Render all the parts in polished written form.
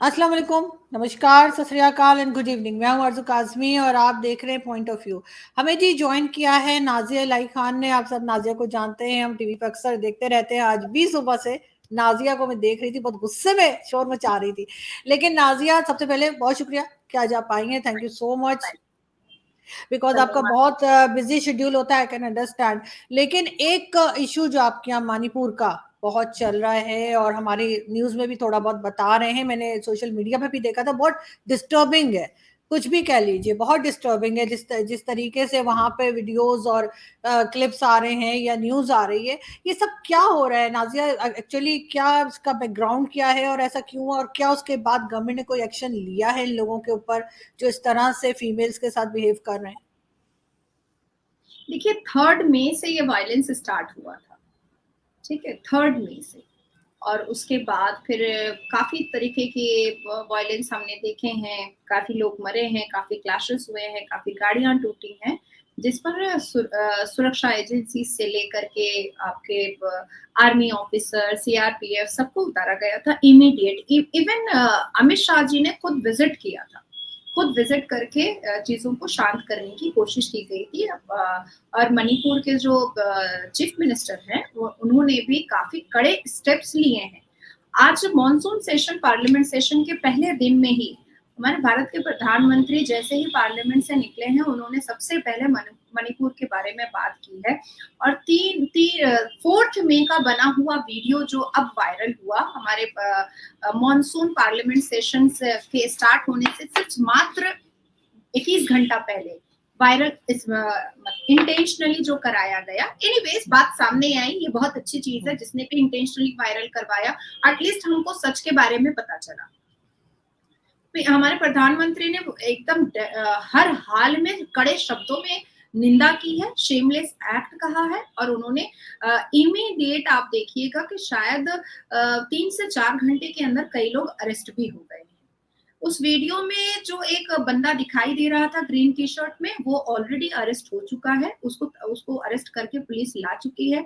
अस्सलाम वालेकुम, नमस्कार, सत श्री अकाल एंड गुड इवनिंग। मैं हूं अर्ज़ू काज़मी और आप देख रहे हैं पॉइंट ऑफ व्यू। हमें जी जॉइन किया है नाज़िया इलाही खान ने। आप सब नाज़िया को जानते हैं, हम टीवी पे अक्सर देखते रहते हैं। आज भी सुबह से नाज़िया को मैं देख रही थी, बहुत गुस्से में शोर मचा रही थी। लेकिन नाज़िया, सबसे पहले बहुत शुक्रिया कि आज आप आई हैं। Thank you so much, because आपका बहुत बिजी शेड्यूल होता है, आई कैन अंडरस्टैंड। लेकिन एक इशू जो आपके यहाँ मणिपुर का बहुत चल रहा है और हमारे न्यूज में भी थोड़ा बहुत बता रहे हैं, मैंने सोशल मीडिया पे भी देखा था, बहुत डिस्टर्बिंग है। कुछ भी कह लीजिए, बहुत डिस्टर्बिंग है। जिस तरीके से वहां पे वीडियोस और क्लिप्स आ रहे हैं या न्यूज आ रही है, ये सब क्या हो रहा है नाजिया? एक्चुअली क्या इसका बैकग्राउंड क्या है और ऐसा क्यों, और क्या उसके बाद गवर्नमेंट ने कोई एक्शन लिया है इन लोगों के ऊपर जो इस तरह से फीमेल्स के साथ बिहेव कर रहे हैं? देखिए, 3 मई से ये वायलेंस स्टार्ट हुआ था। ठीक है, 3 मई से। और उसके बाद फिर काफी तरीके के वायलेंस हमने देखे हैं, काफी लोग मरे हैं, काफी क्लैशेस हुए हैं, काफी गाड़ियां टूटी हैं, जिस पर सुरक्षा एजेंसी से लेकर के आपके आर्मी ऑफिसर, सीआरपीएफ सबको उतारा गया था इमीडिएट। इवन अमित शाह जी ने खुद विजिट किया था, खुद विजिट करके चीजों को शांत करने की कोशिश की गई थी। और मणिपुर के जो चीफ मिनिस्टर हैं, उन्होंने भी काफी कड़े स्टेप्स लिए हैं। आज मॉनसून सेशन, पार्लियामेंट सेशन के पहले दिन में ही हमारे भारत के प्रधानमंत्री जैसे ही पार्लियामेंट से निकले हैं, उन्होंने सबसे पहले मणिपुर के बारे में बात की है। और 4 मई का बना हुआ वीडियो जो अब वायरल हुआ, हमारे मॉनसून पार्लियामेंट सेशन के स्टार्ट होने से सिर्फ मात्र 21 घंटा पहले वायरल इंटेंशनली जो कराया गया। एनीवेज, बात सामने आई, ये बहुत अच्छी चीज है। जिसने भी इंटेंशनली वायरल करवाया, एटलीस्ट हमको सच के बारे में पता चला। हमारे प्रधानमंत्री ने एकदम हर हाल में कड़े शब्दों में निंदा की है, शेमलेस एक्ट कहा है। और उन्होंने इमीडिएट, आप देखिएगा कि शायद 3 से 4 घंटे के अंदर कई लोग अरेस्ट भी हो गए। उस वीडियो में जो एक बंदा दिखाई दे रहा था ग्रीन टी शर्ट में, वो ऑलरेडी अरेस्ट हो चुका है। उसको उसको अरेस्ट करके पुलिस ला चुकी है।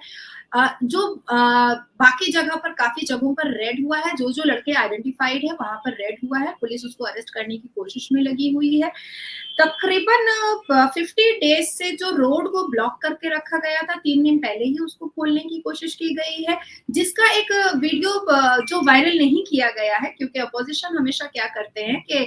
जो बाकी जगह पर, काफी जगहों पर रेड हुआ है, जो जो लड़के आइडेंटिफाइड है वहां पर रेड हुआ है। पुलिस उसको अरेस्ट करने की कोशिश में लगी हुई है। तकरीबन 50 डेज से जो रोड को ब्लॉक करके रखा गया था, 3 दिन पहले ही उसको खोलने की कोशिश की गई है, जिसका एक वीडियो जो वायरल नहीं किया गया है, क्योंकि अपोजिशन हमेशा क्या करते हैं कि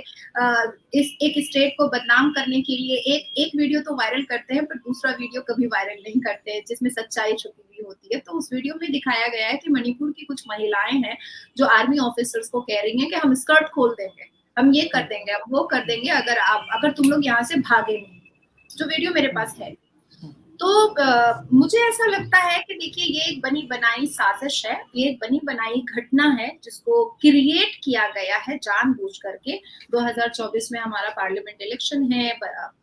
इस एक स्टेट को बदनाम करने के लिए एक वीडियो तो वायरल करते हैं, पर दूसरा वीडियो कभी वायरल नहीं करते हैं जिसमें सच्चाई छुपी हुई होती है। तो उस वीडियो में दिखाया गया है कि मणिपुर की कुछ महिलाएं हैं जो आर्मी ऑफिसर्स को कह रही हैं कि हम स्कर्ट खोल देंगे, हम ये कर देंगे, हम वो कर देंगे, अगर तुम लोग यहाँ से भागे नहीं। जो वीडियो मेरे पास है। तो मुझे ऐसा लगता है कि देखिए, ये एक बनी बनाई साजिश है, ये एक बनी बनाई घटना है जिसको क्रिएट किया गया है जानबूझ करके। 2024 में हमारा पार्लियामेंट इलेक्शन है,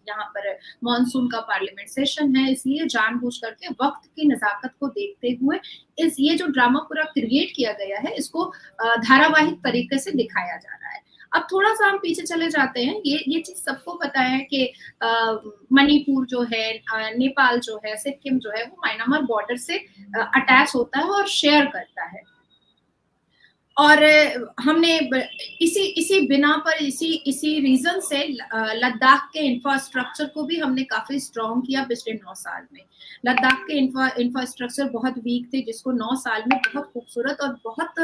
यहाँ पर मॉनसून का पार्लियामेंट सेशन है, इसलिए जानबूझ करके वक्त की नजाकत को देखते हुए ये जो ड्रामा पूरा क्रिएट किया गया है, इसको धारावाहिक तरीके से दिखाया जा रहा है। अब थोड़ा सा हम पीछे चले जाते हैं। ये चीज सबको पता है कि मणिपुर जो है, नेपाल जो है, सिक्किम जो है, वो म्यांमार बॉर्डर से अटैच होता है और शेयर करता है। और हमने इसी बिना पर, इसी रीजन से लद्दाख के इंफ्रास्ट्रक्चर को भी हमने काफी स्ट्रॉन्ग किया पिछले 9 साल में। लद्दाख के इंफ्रास्ट्रक्चर बहुत वीक थे, जिसको 9 साल में बहुत खूबसूरत और बहुत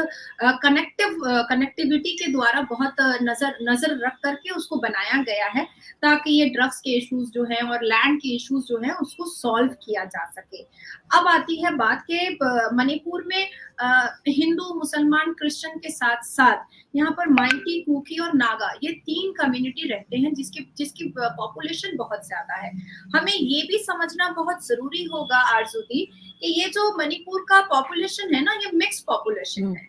कनेक्टिविटी के द्वारा बहुत नजर रख करके उसको बनाया गया है, ताकि ये ड्रग्स के इश्यूज जो हैं और लैंड के इश्यूज जो हैं उसको सॉल्व किया जा सके। अब आती है बात के मणिपुर में हिंदू, मुसलमान, क्रिश्चियन के साथ साथ यहाँ पर माइटी, कुकी और नागा, ये 3 कम्युनिटी रहते हैं जिसकी पॉपुलेशन बहुत ज्यादा है। हमें ये भी समझना बहुत जरूरी होगा आरजू दी, कि ये जो मणिपुर का पॉपुलेशन है ना, ये मिक्स पॉपुलेशन है।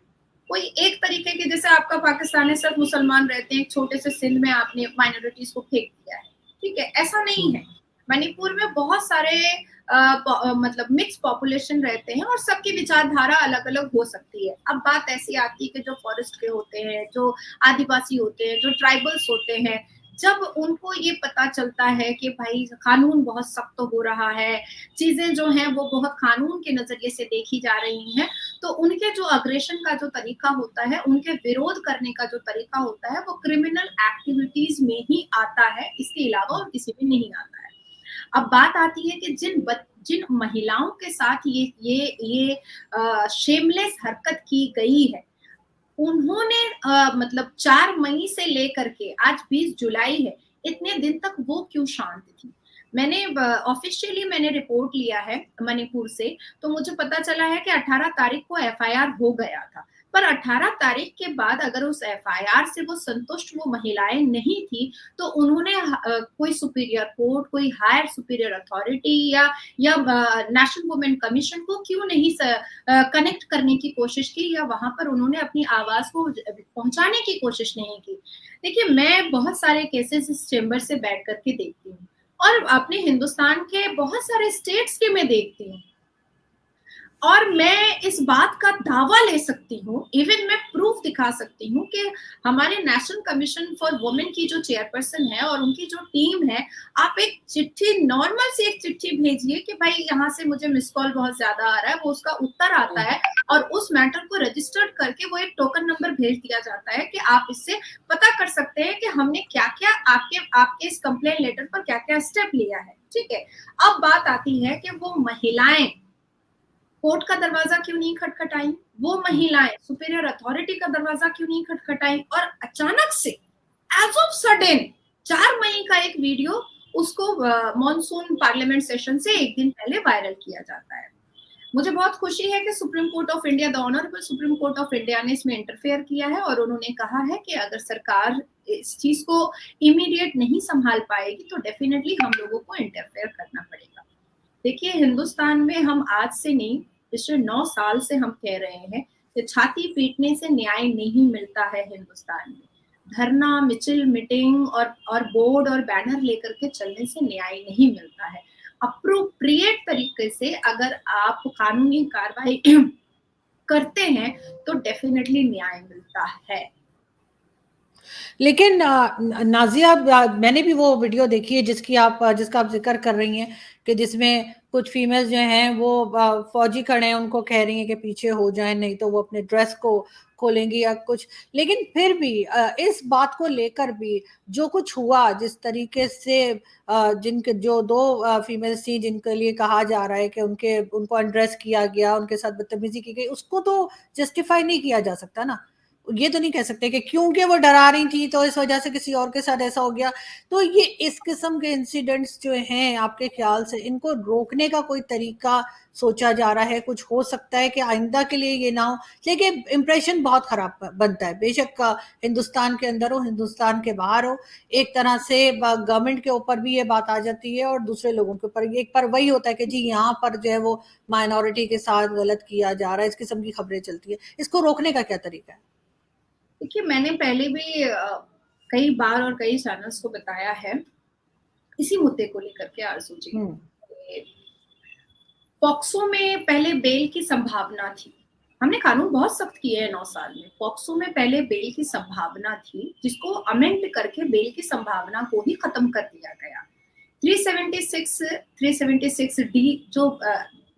कोई एक तरीके के, जैसे आपका पाकिस्तान में सिर्फ मुसलमान रहते हैं, एक छोटे से सिंध में आपने माइनॉरिटीज को फेंक दिया है, ठीक है, ऐसा नहीं है। मणिपुर में बहुत सारे मतलब मिक्स पॉपुलेशन रहते हैं और सबकी विचारधारा अलग अलग हो सकती है। अब बात ऐसी आती है कि जो फॉरेस्ट के होते हैं, जो आदिवासी होते हैं, जो ट्राइबल्स होते हैं, जब उनको ये पता चलता है कि भाई कानून बहुत सख्त हो रहा है, चीजें जो हैं वो बहुत कानून के नजरिए से देखी जा रही हैं, तो उनके जो अग्रेशन का जो तरीका होता है, उनके विरोध करने का जो तरीका होता है, वो क्रिमिनल एक्टिविटीज में ही आता है, इसके अलावा और किसी में नहीं आता है। अब बात आती है कि जिन महिलाओं के साथ ये शेमलेस हरकत की गई है, उन्होंने मतलब 4 मई से लेकर के आज 20 जुलाई है, इतने दिन तक वो क्यों शांत थी? मैंने ऑफिशियली मैंने रिपोर्ट लिया है मणिपुर से, तो मुझे पता चला है कि 18 तारीख को एफआईआर हो गया था। पर 18 तारीख के बाद अगर उस एफआईआर से वो संतुष्ट वो महिलाएं नहीं थी, तो उन्होंने कोई सुपीरियर कोर्ट, कोई हायर सुपीरियर अथॉरिटी या नेशनल वुमेन कमीशन को क्यों नहीं कनेक्ट करने की कोशिश की, या वहां पर उन्होंने अपनी आवाज को पहुंचाने की कोशिश नहीं की। देखिए, मैं बहुत सारे केसेस इस चेंबर से बैठ करके देखती हूँ, और अपने हिंदुस्तान के बहुत सारे स्टेट्स के मैं देखती हूँ, और मैं इस बात का दावा ले सकती हूँ, इवन मैं प्रूफ दिखा सकती हूँ कि हमारे नेशनल कमीशन फॉर वुमेन की जो चेयरपर्सन है और उनकी जो टीम है, आप एक चिट्ठी, नॉर्मल सी एक चिट्ठी भेजिए कि भाई यहाँ से मुझे मिस कॉल बहुत ज्यादा आ रहा है, वो उसका उत्तर आता है, और उस मैटर को रजिस्टर्ड करके वो एक टोकन नंबर भेज दिया जाता है कि आप इससे पता कर सकते हैं कि हमने क्या क्या आपके इस कंप्लेन लेटर पर क्या क्या स्टेप लिया है। ठीक है, अब बात आती है कि वो महिलाएं कोर्ट का दरवाजा क्यों नहीं खटखटाई, वो महिलाएं सुपीरियर अथॉरिटी का दरवाजा क्यों नहीं खटखटाई, और अचानक से एज ऑफ सडन 4 मई का एक वीडियो उसको मॉनसून पार्लियामेंट सेशन से एक दिन पहले वायरल किया जाता है। मुझे बहुत खुशी है कि supreme court of India, the honourable supreme court of India ने इसमें इंटरफेयर किया है, और उन्होंने कहा है कि अगर सरकार इस चीज को इमीडिएट नहीं संभाल पाएगी तो डेफिनेटली हम लोगों को इंटरफेयर करना पड़ेगा। देखिए, हिंदुस्तान में हम आज से नहीं, पिछले 9 साल से हम कह रहे हैं कि छाती पीटने से न्याय नहीं मिलता है हिंदुस्तान में। धरना, मिचिल, मीटिंग और बोर्ड और बैनर लेकर के चलने से न्याय नहीं मिलता है। अप्रोप्रिएट तरीके से अगर आप कानूनी कार्रवाई करते हैं तो डेफिनेटली न्याय मिलता है। लेकिन नाजिया, मैंने भी वो वीडियो देखी है जिसका आप जिक्र कर रही हैं, कि जिसमें कुछ फीमेल्स जो हैं वो फौजी खड़े हैं, उनको कह रही हैं कि पीछे हो जाएं, नहीं तो वो अपने ड्रेस को खोलेंगी या कुछ। लेकिन फिर भी इस बात को लेकर भी जो कुछ हुआ, जिस तरीके से जिनके जो 2 फीमेल्स थी जिनके लिए कहा जा रहा है कि उनको अनड्रेस किया गया, उनके साथ बदतमीजी की गई, उसको तो जस्टिफाई नहीं किया जा सकता ना। ये तो नहीं कह सकते कि क्योंकि वो डरा रही थी तो इस वजह से किसी और के साथ ऐसा हो गया। तो ये इस किस्म के इंसिडेंट्स जो हैं, आपके ख्याल से इनको रोकने का कोई तरीका सोचा जा रहा है? कुछ हो सकता है कि आइंदा के लिए ये ना हो? लेकिन इम्प्रेशन बहुत खराब बनता है, बेशक हिंदुस्तान के अंदर हो, हिंदुस्तान के बाहर हो। एक तरह से गवर्नमेंट के ऊपर भी ये बात आ जाती है और दूसरे लोगों के ऊपर। एक पर वही होता है कि जी यहाँ पर जो है वो माइनॉरिटी के साथ गलत किया जा रहा है, इस किस्म की खबरें चलती है। इसको रोकने का क्या तरीका है? देखिए, मैंने पहले भी कई बार और कई चैनल्स को बताया है इसी मुद्दे को लेकर के, आरजू जी। पॉक्सो में पहले बेल की संभावना थी, हमने कानून बहुत सख्त किए हैं 9 साल में। पॉक्सो में पहले बेल की संभावना थी, जिसको अमेंड करके बेल की संभावना को ही खत्म कर दिया गया। 376 डी जो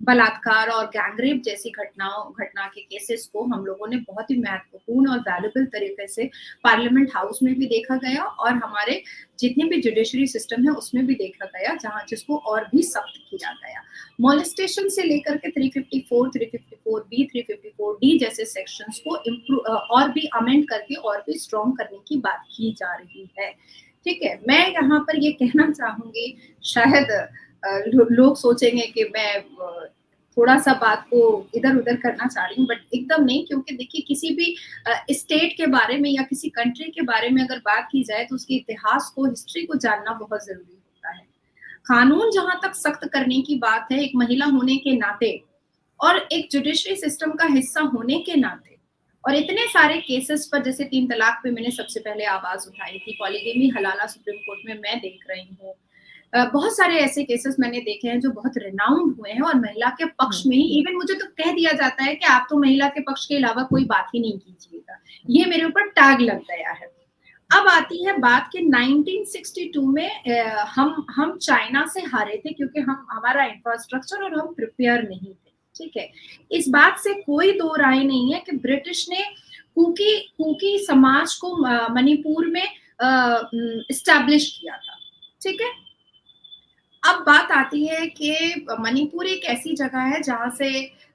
बलात्कार और गैंगरेप जैसी घटना के केसेस को हम लोगों ने बहुत ही महत्वपूर्ण और वैल्यूएबल तरीके से पार्लियामेंट हाउस में भी देखा गया, और हमारे जितने भी जुडिशरी सिस्टम है उसमें भी देखा गया, जहां जिसको और भी सख्त किया गया। मोलेस्टेशन से लेकर के 354, 354 बी, 354 डी जैसे सेक्शंस को और भी अमेंड करके और भी स्ट्रॉन्ग करने की बात की जा रही है। ठीक है, मैं यहाँ पर ये कहना चाहूंगी, शायद लोग सोचेंगे कि मैं थोड़ा सा बात को इधर उधर करना चाह रही हूँ, बट एकदम नहीं, क्योंकि देखिए, किसी भी स्टेट के बारे में या किसी कंट्री के बारे में अगर बात की जाए तो उसके इतिहास को, हिस्ट्री को जानना बहुत जरूरी होता है। कानून जहां तक सख्त करने की बात है, एक महिला होने के नाते और एक जुडिशरी सिस्टम का हिस्सा होने के नाते, और इतने सारे केसेस पर, जैसे 3 तलाक पे मैंने सबसे पहले आवाज उठाई थी, पॉलीगेमी हलाला सुप्रीम कोर्ट में मैं देख रही हूँ। बहुत सारे ऐसे केसेस मैंने देखे हैं जो बहुत रिनाउंड हुए हैं और महिला के पक्ष में ही। इवन मुझे तो कह दिया जाता है कि आप तो महिला के पक्ष के अलावा कोई बात ही नहीं कीजिएगा, ये मेरे ऊपर टैग लग गया है। अब आती है बात कि 1962 में हम चाइना से हारे थे, क्योंकि हमारा इंफ्रास्ट्रक्चर और हम प्रिपेयर नहीं थे। ठीक है, इस बात से कोई दो राय नहीं है कि ब्रिटिश ने कुकी समाज को मणिपुर में इस्टेब्लिश किया था, ठीक है। अब बात आती है कि मणिपुर एक ऐसी जगह है जहाँ से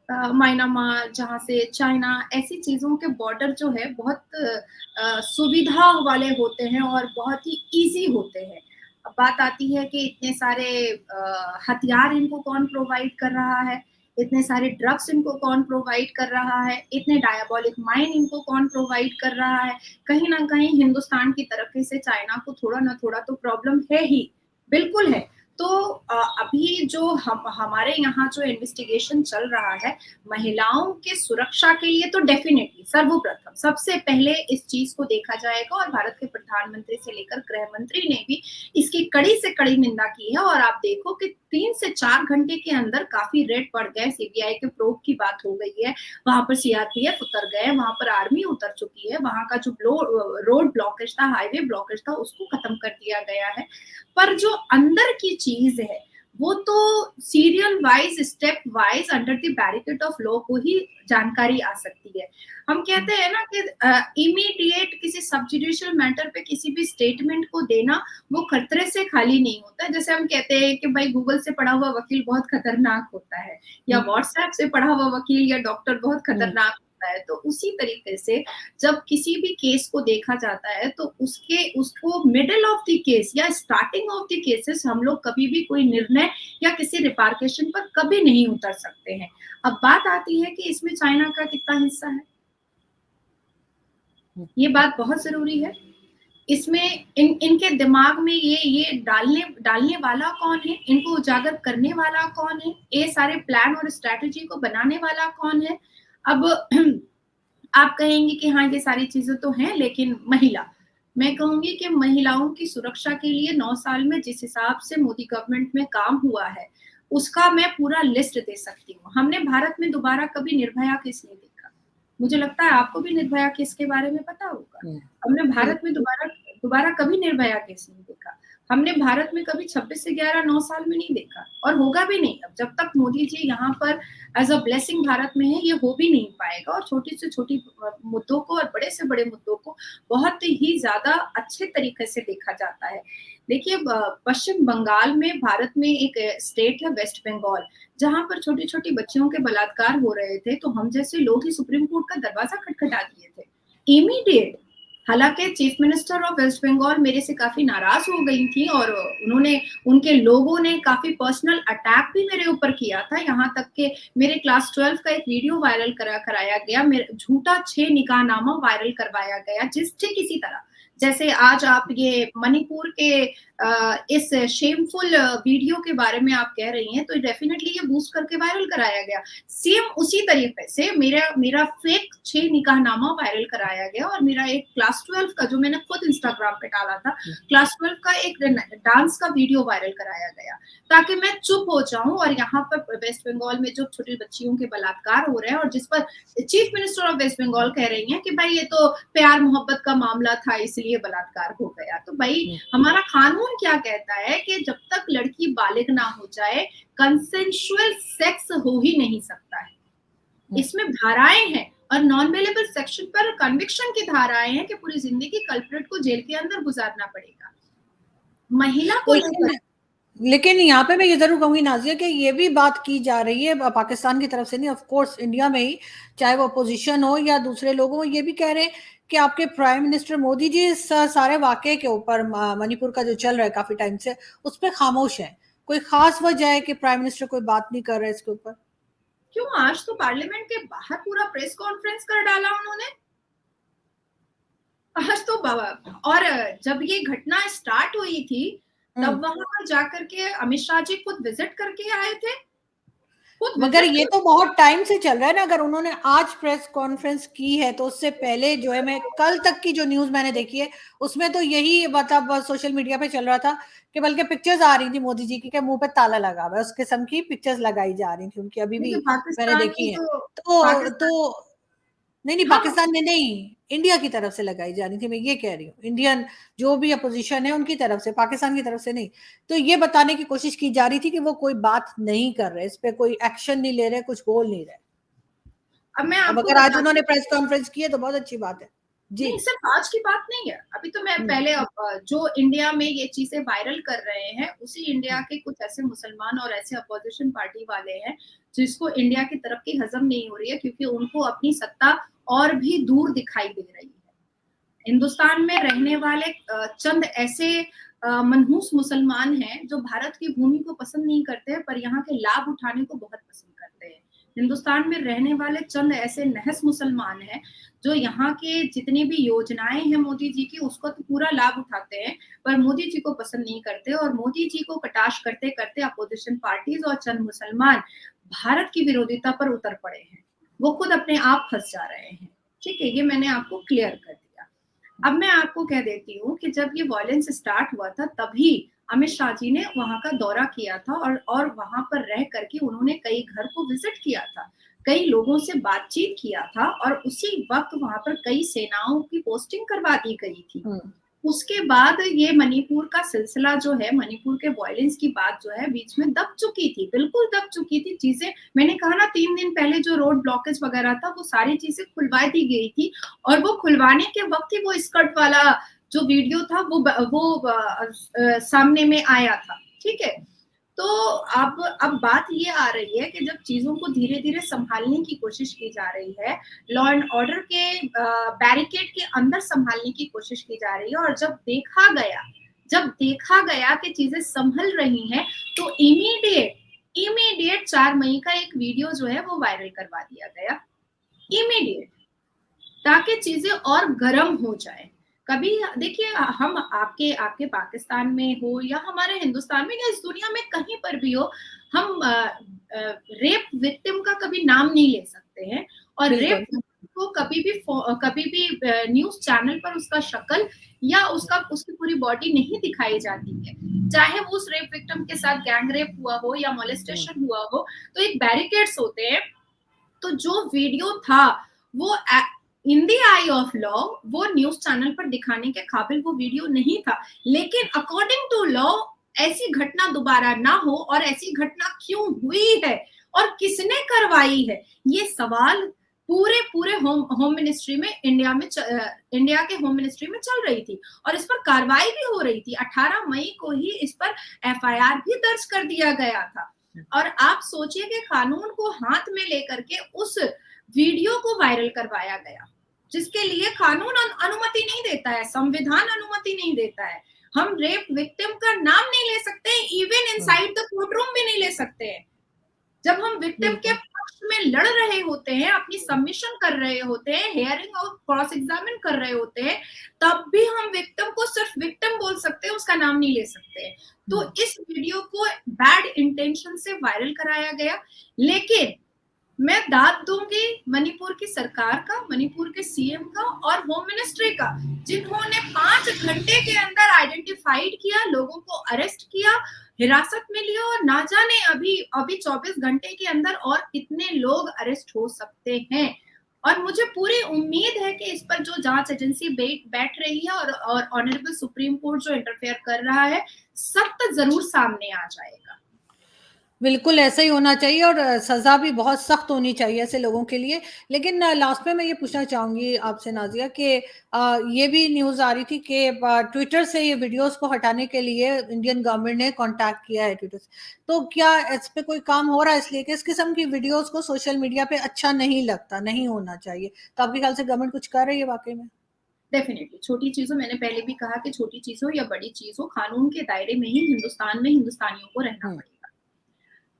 म्यांमार, जहाँ से चाइना, ऐसी चीजों के बॉर्डर जो है बहुत सुविधा वाले होते हैं और बहुत ही इजी होते हैं। अब बात आती है कि इतने सारे हथियार इनको कौन प्रोवाइड कर रहा है, इतने सारे ड्रग्स इनको कौन प्रोवाइड कर रहा है, इतने डायबोलिक माइन इनको कौन प्रोवाइड कर रहा है। कहीं ना कहीं हिंदुस्तान की तरफ से चाइना को थोड़ा ना थोड़ा तो प्रॉब्लम है ही, बिल्कुल है। तो अभी जो हमारे यहाँ जो इन्वेस्टिगेशन चल रहा है महिलाओं के सुरक्षा के लिए, तो डेफिनेटली सर्वप्रथम सबसे पहले इस चीज को देखा जाएगा और भारत के प्रधानमंत्री से लेकर गृह मंत्री ने भी इसकी कड़ी से कड़ी निंदा की है। और आप देखो कि 3 से 4 घंटे के अंदर काफी रेड पड़ गए, सीबीआई के प्रोब की बात हो गई है, वहां पर सीआरपीएफ उतर गए, वहां पर आर्मी उतर चुकी है, वहां का जो रोड ब्लॉकेज था, हाईवे ब्लॉकेज था, उसको खत्म कर दिया गया है। पर जो अंदर की चीज है वो तो serial wise, step wise under the barricade of law को ही जानकारी आ सकती है। हम कहते हैं ना कि इमीडिएट किसी सब जुडिशियल मैटर पे किसी भी स्टेटमेंट को देना वो खतरे से खाली नहीं होता है। जैसे हम कहते हैं कि भाई गूगल से पढ़ा हुआ वकील बहुत खतरनाक होता है, या व्हाट्सएप से पढ़ा हुआ वकील या डॉक्टर बहुत खतरनाक होता है। तो उसी तरीके से जब किसी भी केस को देखा जाता है तो उसको मिडिल ऑफ द केस या स्टार्टिंग ऑफ द केसेस हम लोग कभी भी कोई निर्णय या किसी रिपार्केशन पर कभी नहीं उतर सकते हैं। अब बात आती है कि इसमें चाइना का कितना हिस्सा है, ये बात बहुत जरूरी है। इसमें इनके दिमाग में ये डालने वाला कौन है, इनको उजागर करने वाला कौन है, ये सारे प्लान और स्ट्रेटेजी को बनाने वाला कौन है। अब आप कहेंगे कि हाँ ये सारी चीजें तो हैं, लेकिन मैं कहूंगी कि महिलाओं की सुरक्षा के लिए 9 साल में जिस हिसाब से मोदी गवर्नमेंट में काम हुआ है उसका मैं पूरा लिस्ट दे सकती हूँ। हमने भारत में दोबारा कभी निर्भया केस नहीं देखा, मुझे लगता है आपको भी निर्भया केस के बारे में पता होगा। हमने भारत में दोबारा कभी निर्भया केस नहीं देखा। हमने भारत में कभी 26 से 11 9 साल में नहीं देखा और होगा भी नहीं। अब जब तक मोदी जी यहाँ पर एज अ ब्लेसिंग भारत में है, ये हो भी नहीं पाएगा। और छोटी से छोटी मुद्दों को और बड़े से बड़े मुद्दों को बहुत ही ज्यादा अच्छे तरीके से देखा जाता है। देखिए पश्चिम बंगाल में, भारत में एक स्टेट है वेस्ट बंगाल, जहां पर छोटी छोटी बच्चियों के बलात्कार हो रहे थे, तो हम जैसे लोग ही सुप्रीम कोर्ट का दरवाजा खटखटा दिए थे इमीडिएट। हालांकि chief minister of West Bengal मेरे से काफी नाराज हो गई थी और उनके लोगों ने काफी पर्सनल अटैक भी मेरे ऊपर किया था। यहाँ तक के मेरे क्लास 12 का एक वीडियो वायरल कराया गया, मेरे झूठा 6 निकाहनामा वायरल करवाया गया, जिससे किसी तरह जैसे आज आप ये मणिपुर के इस शेमफुल वीडियो के बारे में आप कह रही हैं, तो डेफिनेटली ये बूस्ट करके वायरल कराया गया। सेम उसी तरीके से मेरा फेक 6 निकाहनामा वायरल कराया गया और मेरा एक क्लास 12 का, जो मैंने खुद इंस्टाग्राम पे डाला था, क्लास 12 का एक डांस का वीडियो वायरल कराया गया, ताकि मैं चुप हो जाऊं। और यहाँ पर वेस्ट बंगाल में जो छोटी बच्चियों के बलात्कार हो रहे हैं और जिस पर chief minister of West Bengal कह रही हैं कि भाई ये तो प्यार मोहब्बत का मामला था इसलिए बलात्कार हो गया। तो भाई हमारा कानून क्या कहता है कि जब तक लड़की बालिग ना हो जाए कंसेंशुअल सेक्स हो ही नहीं सकता है। इसमें धाराएं हैं और नॉन अवेलेबल सेक्शन पर कन्विक्शन की धाराएं हैं कि पूरी जिंदगी कल्प्रिट को जेल के अंदर गुजारना पड़ेगा। महिला को लेकिन यहाँ पे मैं ये जरूर कहूंगी नाजिया कि ये भी बात की जा रही है पाकिस्तान की तरफ से नहीं, ऑफ कोर्स इंडिया में ही, चाहे वो अपोजिशन हो या दूसरे लोग हो, ये भी कह रहे हैं कि आपके प्राइम मिनिस्टर मोदी जी इस सारे वाकये के ऊपर, मणिपुर का जो चल रहा है काफी टाइम से, उस पर खामोश है। कोई खास वजह है कि प्राइम मिनिस्टर कोई बात नहीं कर रहे इसके ऊपर? क्यों, आज तो पार्लियामेंट के बाहर पूरा प्रेस कॉन्फ्रेंस कर डाला उन्होंने आज तो। और जब ये घटना स्टार्ट हुई थी तब वहां पर जाकर के अमित शाह जी खुद विजिट करके आए थे। मगर ये तो बहुत टाइम से चल रहा है ना। अगर उन्होंने आज प्रेस कॉन्फ्रेंस की है तो उससे पहले जो है, मैं कल तक की जो न्यूज मैंने देखी है उसमें तो यही मतलब सोशल मीडिया पे चल रहा था कि बल्कि पिक्चर्स आ रही थी मोदी जी की, मुंह पे ताला लगा हुआ है, उस किस्म की पिक्चर्स लगाई जा रही थी उनकी, अभी भी मैंने देखी है। तो नहीं, हाँ, पाकिस्तान में नहीं, इंडिया की तरफ से लगाई जा रही थी, मैं ये कह रही हूँ, इंडियन जो भी अपोजिशन है उनकी तरफ से, पाकिस्तान की तरफ से नहीं। तो ये बताने की कोशिश की जा रही थी कि वो कोई बात नहीं कर रहे, इस पे कोई एक्शन नहीं ले रहे, कुछ बोल नहीं रहे। अब मैं अब आपको अगर आज बताती उन्होंने हूँ, प्रेस कॉन्फ्रेंस की है तो बहुत अच्छी बात है जी। नहीं सिर्फ आज की बात नहीं है, अभी तो मैं हम्म, पहले जो इंडिया में ये चीजें वायरल कर रहे हैं, उसी इंडिया हम्म, के कुछ ऐसे मुसलमान और ऐसे अपोजिशन पार्टी वाले हैं जिसको इंडिया की तरफ की हजम नहीं हो रही है, क्योंकि उनको अपनी सत्ता और भी दूर दिखाई दे रही है। हिंदुस्तान में रहने वाले चंद ऐसे मनहूस मुसलमान हैं जो भारत की भूमि को पसंद नहीं करते हैं, पर यहाँ के लाभ उठाने को बहुत पसंद करते हैं। हिंदुस्तान में रहने वाले चंद ऐसे नहस मुसलमान हैं जो यहाँ के जितनी भी योजनाएं हैं मोदी जी की, उसको तो पूरा लाभ उठाते हैं, पर मोदी जी को पसंद नहीं करते, और मोदी जी को कटाक्ष करते करते अपोजिशन पार्टीज और चंद मुसलमान भारत की विरोधिता पर उतर पड़े हैं। वो खुद अपने आप फंस जा रहे हैं। ठीक है, ये मैंने आपको क्लियर कर दिया। अब मैं आपको कह देती हूँ कि जब ये वायलेंस स्टार्ट हुआ था, तभी अमित शाह जी ने वहां का दौरा किया था, और वहां पर रह करके उन्होंने कई घर को विजिट किया था, कई लोगों से बातचीत किया था, और उसी वक्त वहां पर कई सेनाओं की पोस्टिंग करवा दी गई थी। हम्म, उसके बाद ये मणिपुर का सिलसिला जो है, मणिपुर के वायलेंस की बात जो है बीच में दब चुकी थी, बिल्कुल दब चुकी थी चीजें। मैंने कहा ना 3 दिन पहले जो रोड ब्लॉकेज वगैरह था, वो सारी चीजें खुलवा दी गई थी, और वो खुलवाने के वक्त ही वो स्कर्ट वाला जो वीडियो था वो सामने में आया था। ठीक है, तो अब बात ये आ रही है कि जब चीजों को धीरे धीरे संभालने की कोशिश की जा रही है, लॉ एंड ऑर्डर के बैरिकेड के अंदर संभालने की कोशिश की जा रही है, और जब देखा गया कि चीजें संभल रही हैं, तो इमीडिएट 4 मई का एक वीडियो जो है वो वायरल करवा दिया गया, इमीडिएट, ताकि चीजें और गर्म हो जाए। कभी देखिए, हम आपके आपके पाकिस्तान में हो या हमारे हिंदुस्तान में या इस दुनिया में कहीं पर भी हो, हम रेप विक्टिम का कभी नाम नहीं ले सकते हैं, और बिल्कुल। रेप को कभी भी न्यूज चैनल पर उसका शक्ल या उसकी पूरी बॉडी नहीं दिखाई जाती है, चाहे वो उस रेप विक्टिम के साथ गैंग रेप हुआ हो या मोलेस्टेशन हुआ हो, तो एक बैरिकेड्स होते हैं। तो जो वीडियो था वो इन दी आई ऑफ लॉ वो न्यूज चैनल पर दिखाने के काबिल वो वीडियो नहीं था, लेकिन अकॉर्डिंग टू लॉ ऐसी घटना दोबारा ना हो, और ऐसी घटना क्यों हुई है और किसने करवाई है, ये सवाल पूरे पूरे होम मिनिस्ट्री में, इंडिया के होम मिनिस्ट्री में चल रही थी, और इस पर कार्रवाई भी हो रही थी। 18 मई को ही इस पर एफआईआर भी दर्ज कर दिया गया था। और आप सोचिए कि कानून को हाथ में लेकर के उस वीडियो को वायरल करवाया गया, जिसके लिए कानून अनुमति नहीं देता है, संविधान अनुमति नहीं देता है। हम रेप विक्टिम का नाम नहीं ले सकते, even inside the court room भी नहीं ले सकते हैं। जब हम विक्टिम के पक्ष में लड़ रहे होते हैं, अपनी सबमिशन कर रहे होते हैं, हियरिंग और क्रॉस एग्जामिन कर रहे होते हैं, तब भी हम विक्टिम को सिर्फ विक्टिम बोल सकते हैं, उसका नाम नहीं ले सकते। तो इस वीडियो को बैड इंटेंशन से वायरल कराया गया, लेकिन मैं दाद दूंगी मणिपुर की सरकार का, मणिपुर के सीएम का और होम मिनिस्ट्री का, जिन्होंने 5 घंटे के अंदर आइडेंटिफाइड किया, लोगों को अरेस्ट किया, हिरासत में लिया, और ना जाने अभी 24 घंटे के अंदर और कितने लोग अरेस्ट हो सकते हैं। और मुझे पूरी उम्मीद है कि इस पर जो जांच एजेंसी बैठ रही है और ऑनरेबल सुप्रीम कोर्ट जो इंटरफेयर कर रहा है, सत्य जरूर सामने आ जाएगा। बिल्कुल ऐसा ही होना चाहिए, और सज़ा भी बहुत सख्त होनी चाहिए ऐसे लोगों के लिए। लेकिन लास्ट में मैं ये पूछना चाहूँगी आपसे नाज़िया कि ये भी न्यूज़ आ रही थी कि ट्विटर से ये वीडियोज़ को हटाने के लिए इंडियन गवर्नमेंट ने कॉन्टैक्ट किया है ट्विटर से। तो क्या इस पे कोई काम हो रहा है, इसलिए कि इस किस्म की वीडियोज़ को सोशल मीडिया पे अच्छा नहीं लगता, नहीं होना चाहिए। तो आपके ख्याल से गवर्नमेंट कुछ कर रही है वाक़ई में? डेफिनेटली छोटी चीज हो, मैंने पहले भी कहा कि छोटी चीज हो या बड़ी चीज हो, कानून के दायरे में ही हिंदुस्तान में हिंदुस्तानियों को रहना हुँ, पड़ेगा,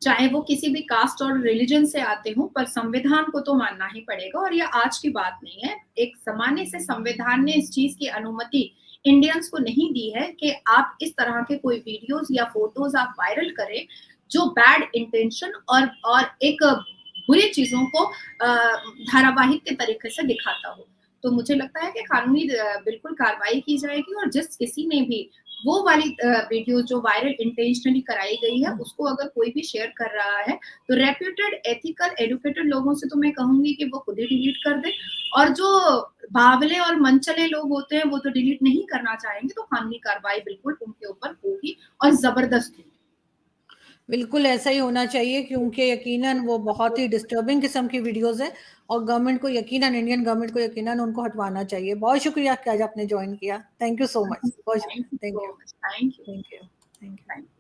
चाहे वो किसी भी कास्ट और रिलीजन से आते हो, पर संविधान को तो मानना ही पड़ेगा। और ये आज की बात नहीं है, एक जमाने से संविधान ने इस चीज की अनुमति इंडियंस को नहीं दी है कि आप इस तरह के कोई वीडियोस या फोटोज आप वायरल करें जो बैड इंटेंशन और एक बुरी चीजों को धारावाहिक के तरीके से दिखाता हो। तो मुझे लगता है कि कानूनी बिल्कुल कार्रवाई की जाएगी, और जिस किसी ने भी वो वाली वीडियो जो वायरल इंटेंशनली कराई गई है, उसको अगर कोई भी शेयर कर रहा है तो रेप्यूटेड, एथिकल, एडुकेटेड लोगों से तो मैं कहूंगी कि वो खुद ही डिलीट कर दे, और जो बावले और मनचले लोग होते हैं वो तो डिलीट नहीं करना चाहेंगे, तो कानूनी कार्रवाई बिल्कुल उनके ऊपर होगी और जबरदस्त होगी। बिल्कुल ऐसा ही होना चाहिए, क्योंकि यकीनन वो बहुत ही डिस्टर्बिंग किस्म की वीडियोस है, और गवर्नमेंट को यकीनन, इंडियन गवर्नमेंट को यकीनन उनको हटवाना चाहिए। बहुत शुक्रिया कि आज आपने ज्वाइन किया। Thank you so much. बहुत thank you thank so you. Much, thank you, thank you. Thank you. Thank you.